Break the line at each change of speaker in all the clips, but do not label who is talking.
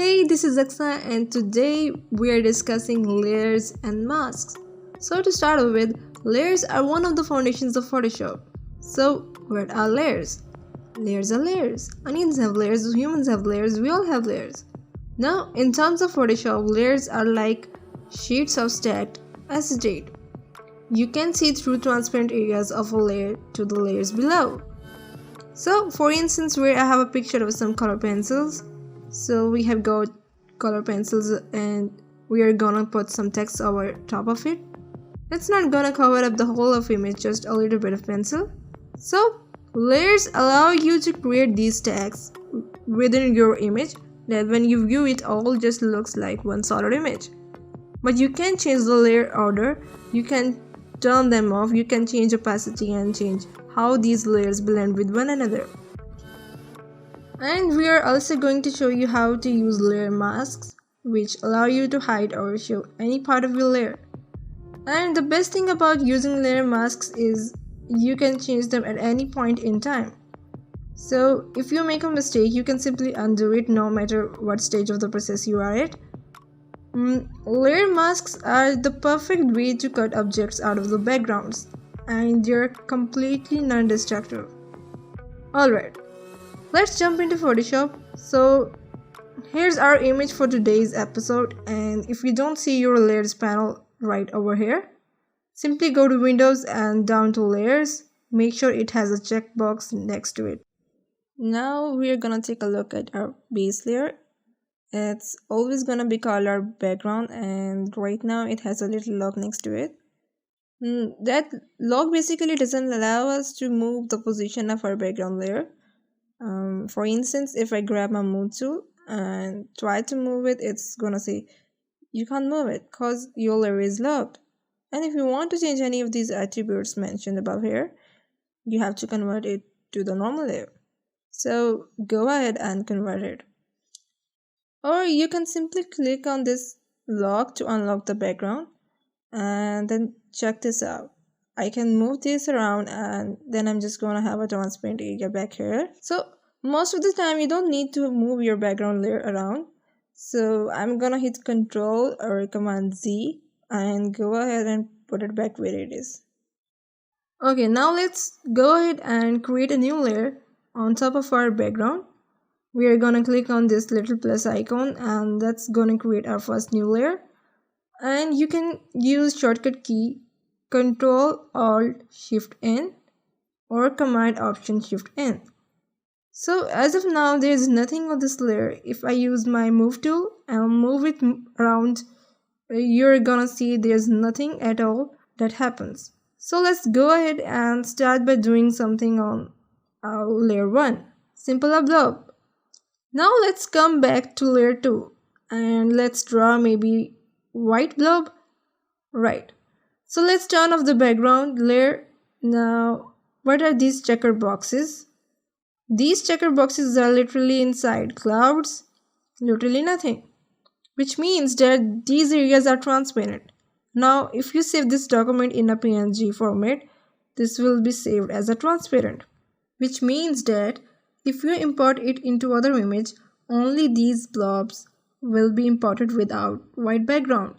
Hey, this is Aksa and today we are discussing layers and masks. So to start off with, layers are one of the foundations of Photoshop. So what are layers? Layers are layers. Onions have layers, humans have layers, we all have layers. Now in terms of Photoshop, layers are like sheets of stacked acetate. You can see through transparent areas of a layer to the layers below. So for instance, where I have a picture of some color pencils. So we have got color pencils and we are gonna put some text over top of it. It's not gonna cover up the whole of image, just a little bit of pencil. So layers allow you to create these tags within your image that when you view it all just looks like one solid image. But you can change the layer order, you can turn them off, you can change opacity and change how these layers blend with one another. And we are also going to show you how to use layer masks, which allow you to hide or show any part of your layer. And the best thing about using layer masks is you can change them at any point in time. So if you make a mistake, you can simply undo it no matter what stage of the process you are at. Layer masks are the perfect way to cut objects out of the backgrounds, and they're completely non-destructive. Alright. Let's jump into Photoshop. So here's our image for today's episode, and if you don't see your layers panel right over here, simply go to Windows and down to layers. Make sure it has a checkbox next to it. Now we're gonna take a look at our base layer. It's always gonna be called our background, and right now it has a little log next to it. That log basically doesn't allow us to move the position of our background layer. For instance, if I grab my move tool and try to move it, it's gonna say you can't move it because your layer is locked. And if you want to change any of these attributes mentioned above here, you have to convert it to the normal layer. So go ahead and convert it. Or you can simply click on this lock to unlock the background, and then check this out. I can move this around and then I'm just gonna have a transparent area back here. So most of the time you don't need to move your background layer around. So I'm gonna hit Ctrl or Command Z and go ahead and put it back where it is. Okay, now let's go ahead and create a new layer on top of our background. We are gonna click on this little plus icon and that's gonna create our first new layer. And you can use shortcut key Ctrl Alt Shift N or Command Option Shift N. So as of now there is nothing on this layer. If I use my move tool and move it around, you're gonna see there's nothing at all that happens. So let's go ahead and start by doing something on layer 1. Simple a blob. Now let's come back to layer 2 and let's draw maybe white blob. Right. So let's turn off the background layer. Now, what are these checker boxes? These checker boxes are literally inside clouds, literally nothing, which means that these areas are transparent. Now, if you save this document in a PNG format, this will be saved as a transparent, which means that if you import it into other image, only these blobs will be imported without white background.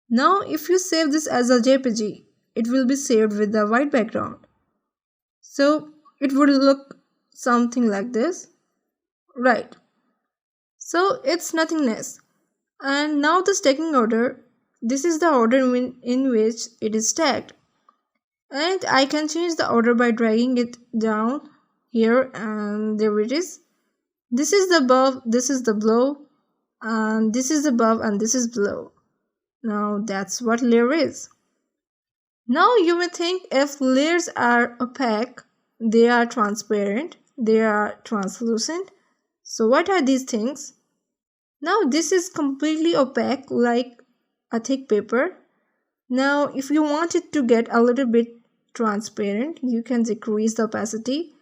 Now if you save this as a JPG, it will be saved with the white background. So it would look something like this. Right. So it's nothingness. And now the stacking order, this is the order in which it is stacked. And I can change the order by dragging it down here, and there it is. This is the above, this is the below, and this is above and this is below. Now that's what layer is. Now you may think if layers are opaque, they are transparent, they are translucent. So what are these things? Now this is completely opaque like a thick paper. Now if you want it to get a little bit transparent, you can decrease the opacity.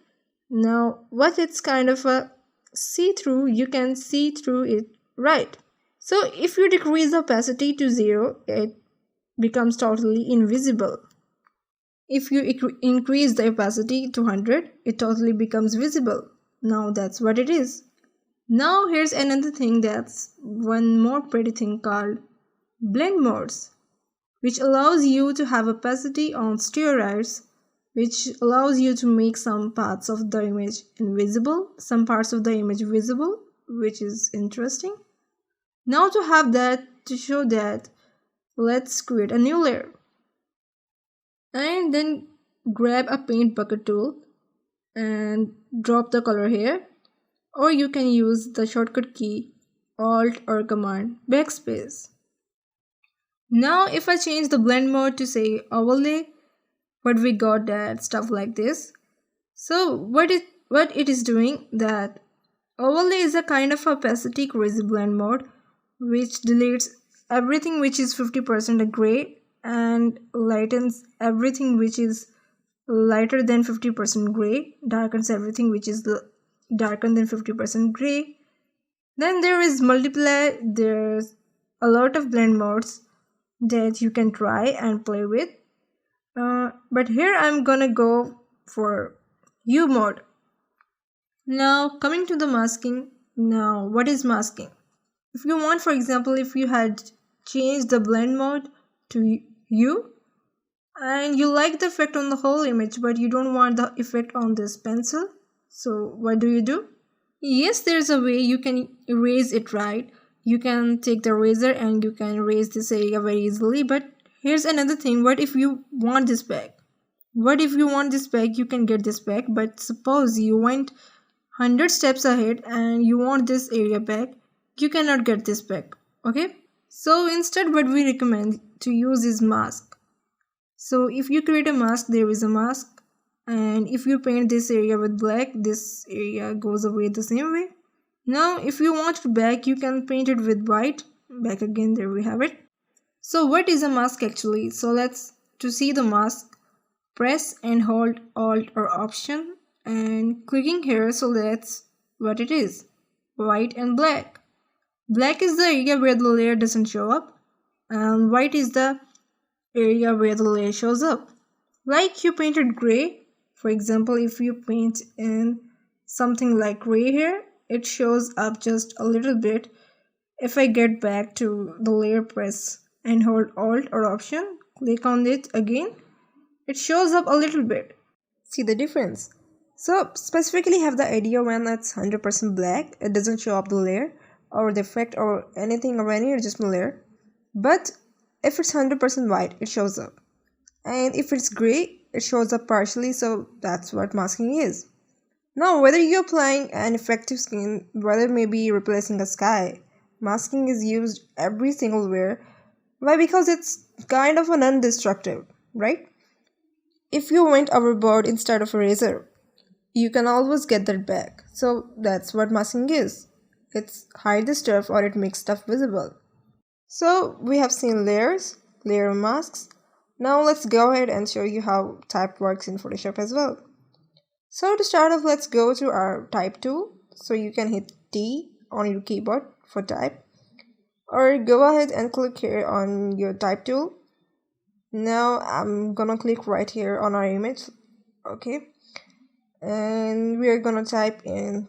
Now what it's kind of a see-through, you can see through it, right? So if you decrease the opacity to 0, it becomes totally invisible. If you increase the opacity to 100, it totally becomes visible. Now that's what it is. Now here's another thing, that's one more pretty thing called blend modes, which allows you to have opacity on steroids, which allows you to make some parts of the image invisible, some parts of the image visible, which is interesting. Now to have that, to show that, let's create a new layer. And then grab a paint bucket tool and drop the color here. Or you can use the shortcut key Alt or Command Backspace. Now if I change the blend mode to say overlay, what we got that stuff like this. So what it is doing, that overlay is a kind of opacity crazy blend mode which deletes everything which is 50% gray and lightens everything which is lighter than 50% gray, darkens everything which is darker than 50% gray. Then there is multiply. There's a lot of blend modes that you can try and play with. But here I'm gonna go for hue mode. Now coming to the masking. Now what is masking? If you want, for example, if you had changed the blend mode to hue and you like the effect on the whole image but you don't want the effect on this pencil, so what do? Yes, there's a way you can erase it, right? You can take the eraser and you can erase this area very easily, but here's another thing. What if you want this back? What if you want this back? You can get this back, but suppose you went 100 steps ahead and you want this area back, you cannot get this back, okay? So instead what we recommend to use is mask. So if you create a mask, there is a mask, and if you paint this area with black, this area goes away the same way. Now if you want it back, you can paint it with white, back again, there we have it. So what is a mask actually? So to see the mask, press and hold Alt or Option and clicking here, so that's what it is, white and black. Black is the area where the layer doesn't show up, and white is the area where the layer shows up. Like you painted gray, for example, if you paint in something like gray here, it shows up just a little bit. If I get back to the layer, press and hold Alt or Option, click on it again, it shows up a little bit. See the difference? So specifically have the idea when it's 100% black, it doesn't show up the layer or the effect or anything or any adjustment layer. But if it's 100% white, it shows up. And if it's gray, it shows up partially, so that's what masking is. Now whether you're applying an effective skin, whether maybe replacing a sky, masking is used every single where. Why? Because it's kind of a non-destructive, right? If you went overboard instead of eraser, you can always get that back. So that's what masking is. It's hide the stuff or it makes stuff visible. So we have seen layers, layer masks. Now let's go ahead and show you how type works in Photoshop as well. So to start off, let's go to our type tool. So you can hit T on your keyboard for type, or go ahead and click here on your type tool. Now I'm gonna click right here on our image, okay, and we are gonna type in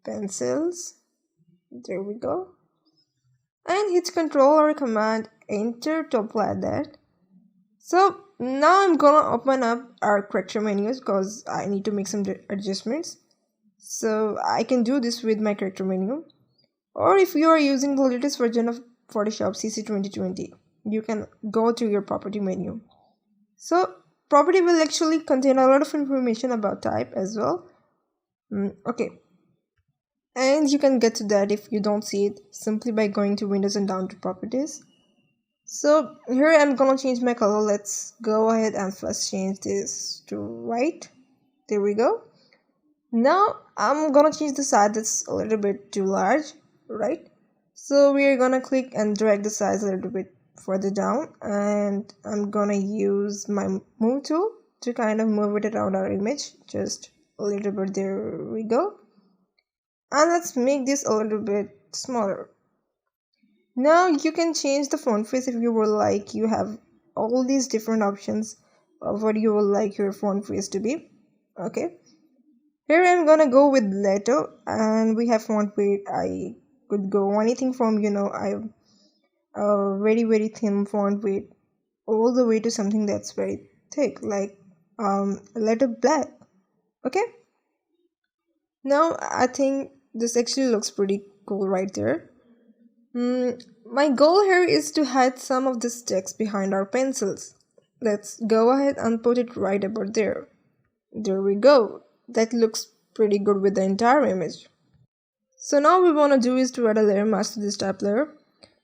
pencils. There we go, and hit Control or Command Enter to apply that. So now I'm gonna open up our character menus because I need to make some adjustments. So I can do this with my character menu, or if you are using the latest version of Photoshop CC 2020, you can go to your property menu. So property will actually contain a lot of information about type as well. Okay, and you can get to that if you don't see it simply by going to Windows and down to properties. So here I'm gonna change my color. Let's go ahead and first change this to white. There we go. Now I'm gonna change the size, that's a little bit too large, right? So we're gonna click and drag the size a little bit further down, and I'm gonna use my move tool to kind of move it around our image just a little bit. There we go. And let's make this a little bit smaller. Now you can change the font face if you would like. You have all these different options of what you would like your font face to be, okay? Here I'm gonna go with letter, and we have font weight. I could go anything from I very thin font weight all the way to something that's very thick, like letter black. Okay, now I think this actually looks pretty cool right there. My goal here is to hide some of this text behind our pencils. Let's go ahead and put it right about there. There we go. That looks pretty good with the entire image. So now we want to do is to add a layer mask to this type layer.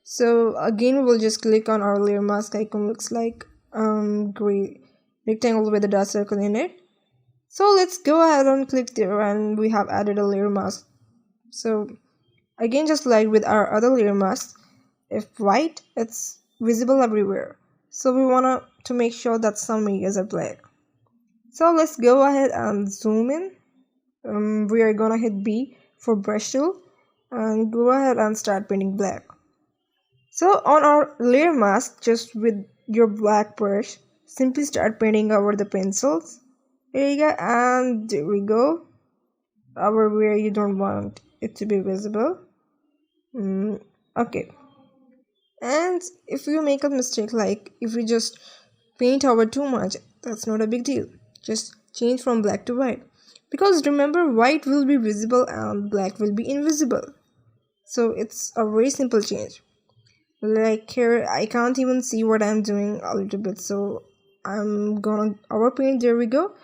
So again, we'll just click on our layer mask icon. Looks like gray rectangle with a dark circle in it. So let's go ahead and click there, and we have added a layer mask. So again, just like with our other layer masks, if white, it's visible everywhere. So we want to make sure that some areas are black. So let's go ahead and zoom in. We are gonna hit B for brush tool and go ahead and start painting black. So on our layer mask, just with your black brush, simply start painting over the pencils area, and there we go. Over where you don't want it to be visible. Okay. And if you make a mistake, like if you just paint over too much, that's not a big deal. Just change from black to white. Because remember, white will be visible and black will be invisible. So it's a very simple change. Like here, I can't even see what I'm doing a little bit, so I'm gonna overpaint. There we go.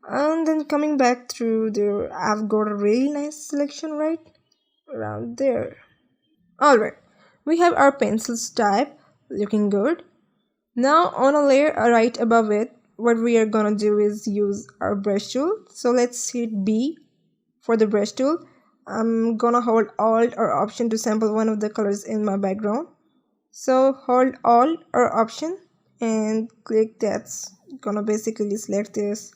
And then coming back through there, I've got a really nice selection right around there. Alright, we have our pencils type looking good. Now on a layer right above it, what we are gonna do is use our brush tool. So let's hit B for the brush tool. I'm gonna hold Alt or Option to sample one of the colors in my background. So hold Alt or Option and click, that's gonna basically select this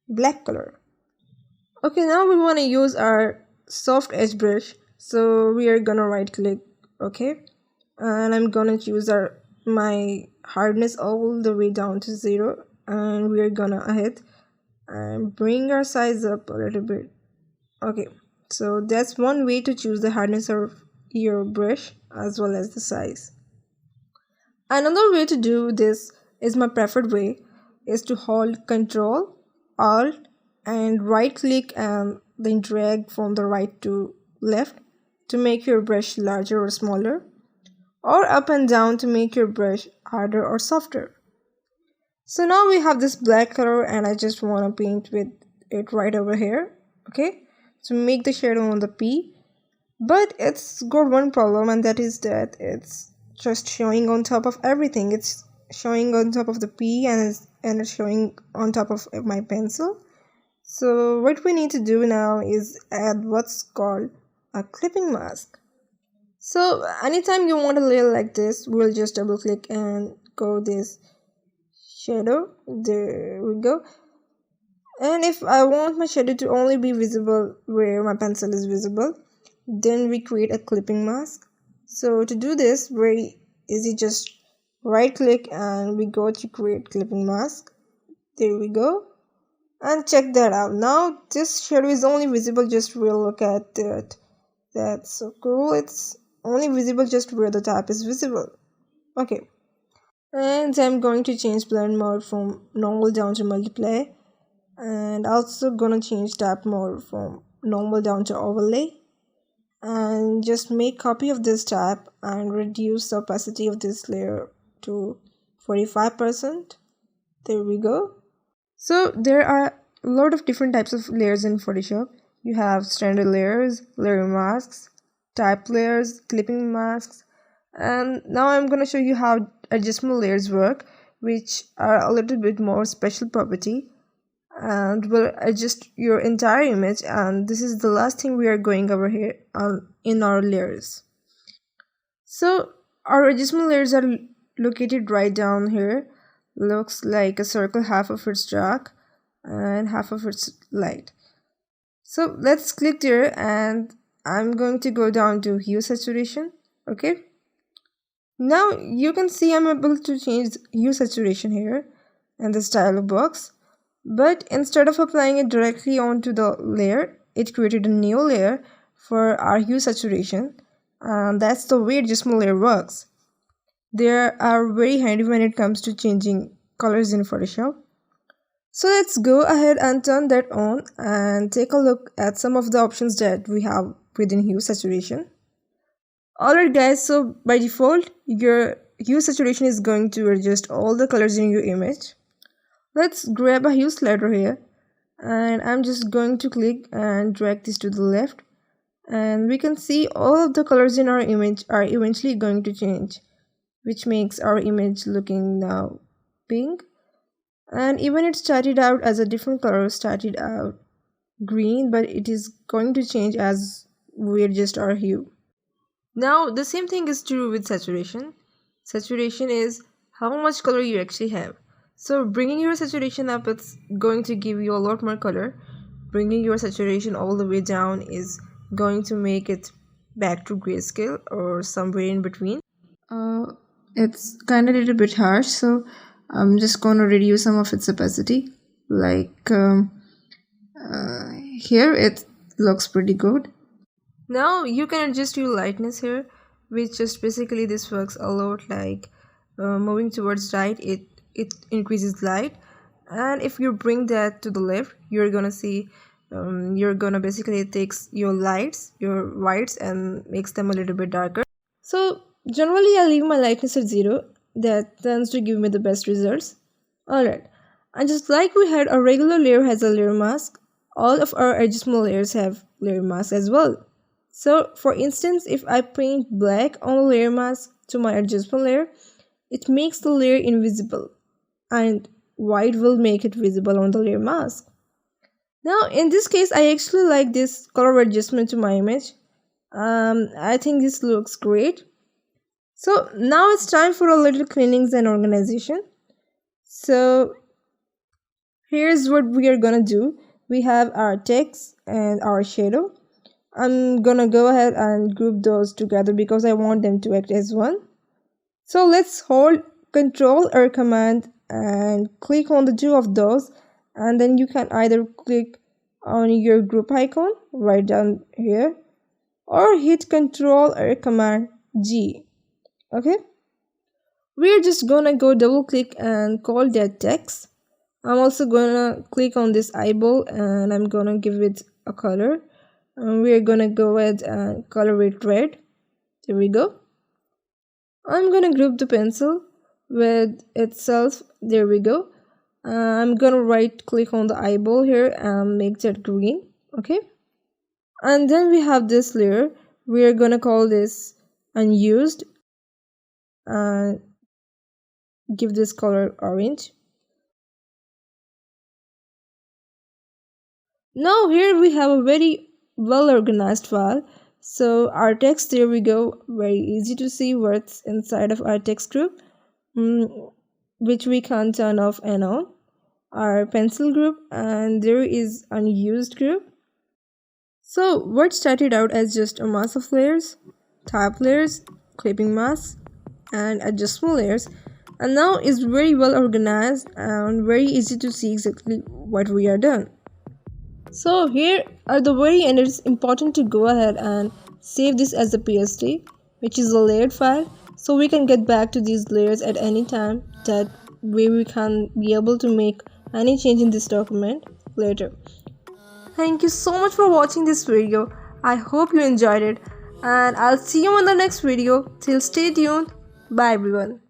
black color. Okay, now we want to use our soft edge brush. So we are gonna right click, okay, and I'm gonna choose my hardness all the way down to 0, and we are gonna hit and bring our size up a little bit. Okay, so that's one way to choose the hardness of your brush as well as the size. Another way to do this is my preferred way is to hold Ctrl, Alt and right click and then drag from the right to left to make your brush larger or smaller, or up and down to make your brush harder or softer. So now we have this black color and I just want to paint with it right over here, okay, to make the shadow on the P. But it's got one problem, and that is that it's just showing on top of everything. It's showing on top of the P and it's showing on top of my pencil. So what we need to do now is add what's called a clipping mask. So anytime you want a layer like this, we'll just double click and go this shadow. There we go. And if I want my shadow to only be visible where my pencil is visible, then we create a clipping mask. So to do this, very easy, just right click and we go to create clipping mask. There we go. And check that out. Now this shadow is only visible just we'll look at that. That's so cool. It's only visible just where the type is visible. Okay. And I'm going to change blend mode from normal down to multiply. And also gonna change type mode from normal down to overlay. And just make copy of this tab and reduce the opacity of this layer to 45%. There we go. So there are a lot of different types of layers in Photoshop. You have standard layers, layer masks, type layers, clipping masks, and now I'm going to show you how adjustable layers work, which are a little bit more special property and will adjust your entire image. And this is the last thing we are going over here in our layers. So our adjustment layers are located right down here. Looks like a circle, half of it's dark and half of it's light. So let's click there and I'm going to go down to hue saturation. Okay, now you can see I'm able to change hue saturation here and the style box. But instead of applying it directly onto the layer, it created a new layer for our hue saturation, and that's the way adjustable layer works. They are very handy when it comes to changing colors in Photoshop. So let's go ahead and turn that on and take a look at some of the options that we have within hue saturation. Alright guys, so by default, your hue saturation is going to adjust all the colors in your image. Let's grab a hue slider here, and I'm just going to click and drag this to the left, and we can see all of the colors in our image are eventually going to change, which makes our image looking now pink. And even it started out as a different color, started out green, but it is going to change as we adjust our hue. Now the same thing is true with saturation. Saturation is how much color you actually have. So bringing your saturation up, it's going to give you a lot more color. Bringing your saturation all the way down is going to make it back to grayscale or somewhere in between. It's kind of a little bit harsh, so I'm just going to reduce some of its opacity. Like here it looks pretty good. Now you can adjust your lightness here, which just basically this works a lot like moving towards right, it increases light, and if you bring that to the left, you're gonna see you're gonna basically takes your lights, your whites, and makes them a little bit darker. So generally I leave my lightness at 0. That tends to give me the best results. Alright, and just like we had a regular layer has a layer mask, all of our adjustable layers have layer masks as well. So for instance, if I paint black on a layer mask to my adjustable layer, it makes the layer invisible, and white will make it visible on the layer mask. Now in this case, I actually like this color adjustment to my image. I think this looks great. So now it's time for a little cleanings and organization. So here's what we are gonna do. We have our text and our shadow. I'm gonna go ahead and group those together because I want them to act as one. So let's hold Control or Command and click on the 2 of those, and then you can either click on your group icon right down here or hit Control or Command G. Okay, we're just gonna go double click and call that text. I'm also gonna click on this eyeball and I'm gonna give it a color, and we're gonna go ahead and color it red. There we go. I'm gonna group the pencil with itself. There we go. I'm gonna right click on the eyeball here and make that green. Okay, and then we have this layer. We're gonna call this unused and give this color orange. Now here we have a very well organized file. So our text, there we go, very easy to see what's inside of our text group, which we can turn off and on. Our pencil group, and there is unused group. So what started out as just a mass of layers, type layers, clipping masks, and adjustable layers, and now is very well organized and very easy to see exactly what we are done. So here are the very end. It's important to go ahead and save this as a PSD, which is a layered file, so we can get back to these layers at any time. That way we can be able to make any change in this document later. Thank you so much for watching this video. I hope you enjoyed it, and I'll see you in the next video. Till stay tuned. Bye everyone.